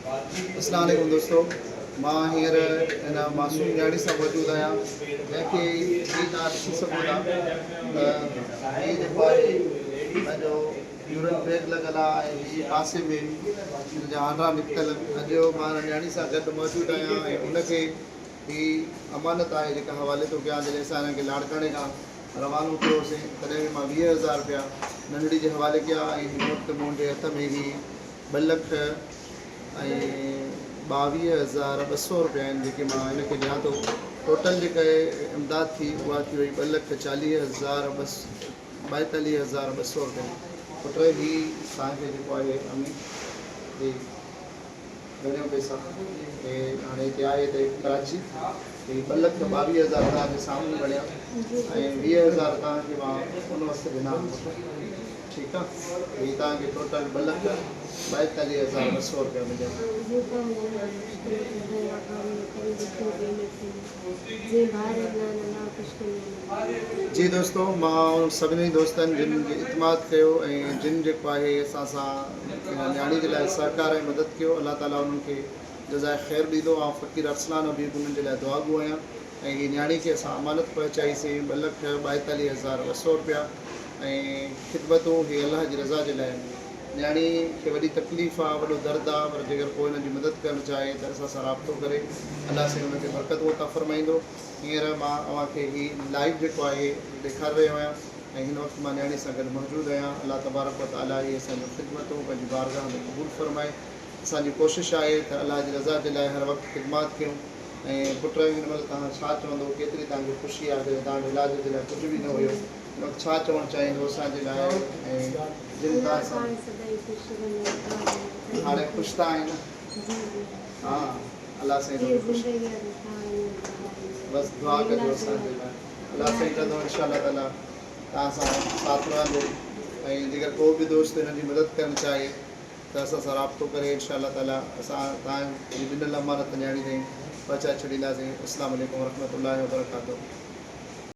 अस्सलाम वालेकुम दोस्तों, मां हींअर हिन मासूम न्याणी सां मौजूदु आहियां जंहिंखे हीअ तव्हां ॾिसी सघो था त हीअ जेको आहे पंहिंजो यूरिन बैग लॻल आहे ऐं हीअ पासे में हिन जा आंडा निकितल। अॼु मां न्याणी सां गॾु मौजूदु आहियां ऐं उनखे ही अमानत आहे जेका हवाले थो कयां। जॾहिं असां हिनखे लाड़काणे खां रवानो कयोसीं तॾहिं बि मां 20,000 रुपया नंढड़ी जे हवाले कया ऐं हिन वक़्तु मुंहिंजे हथ में ही 2,22,200 रुपया आहिनि जेके मां हिनखे ॾियां थो। टोटल जेका इमदाद थी उहा थी वई 2,40,200 रुपया। पुट ही तव्हांखे जेको आहे अमी घणियो पैसा हाणे हिते आहे हिते कराची 2,22,000 तव्हांजे साम्हूं गणिया ऐं 20,000 तव्हांखे मां उन वक़्तु ॾिना। ठीकु आहे, हीअ तव्हांखे टोटल 2,42,200 रुपया मिलिया। जी दोस्तों, मां सभिनी दोस्तनि जिन इतमाद कयो ऐं जिन जेको आहे असां सां न्याणी जे लाइ सहकार ऐं मदद कयो, अल्लाह ताला उन्हनि खे जज़ाए ख़ैर ॾींदो। ऐं फ़क़ीर अरसलान बि उन्हनि जे लाइ दुआगो आहियां। ऐं हीअ न्याणी खे असां अमानत पहुचाईसीं 2,42,200 रुपया ऐं ख़िदमतूं ही अलाह जी रज़ा जे लाइ। न्याणी खे वॾी तकलीफ़ आहे, वॾो दर्द आहे, पर जेकर कोई हिन जी मदद करणु चाहे त असां सां राब्तो करे अलाह साईं हुनखे बरकत अता फ़रमाईंदो। हींअर मां तव्हांखे ही लाइव जेको आहे ॾेखारे रहियो आहियां ऐं हिन वक़्तु मां न्याणी सां गॾु मौजूदु आहियां। अलाह तबारक व तआला ही असांजूं ख़िदमतूं पंहिंजी बारगाह में क़बूल फ़रमाए। असांजी कोशिशि आहे त अलाह जी रज़ा जे लाइ हर वक़्तु ख़िदमत कयूं। ऐं पुट हिन महिल तव्हां छा चवंदो, केतिरी तव्हांखे ख़ुशी आहे जॾहिं तव्हांजे इलाज जे लाइ कुझु बि न हुयो, हिन वक़्तु छा चवणु चाहींदो असांजे लाइ? ऐं जिन तव्हां सां हाणे ख़ुशि था आहिनि? हा, अलाह साईं बसि दुआ कजो असांजे लाइ। अलाह साईं कंदो इंशाअल्लाह ताला तव्हां सां साथ रहंदो। ऐं जेकर को बि दोस्त हिन जी मदद करणु चाहे त असां सां राब्तो करे इंशाअल्लाह ताला असां तव्हांजी ॾिनल अमानत न्याणी ताईं पहुचाए छॾींदासीं। अस्सलामु अलैकुम वरहमतुल्लाहि वबरकातुहू।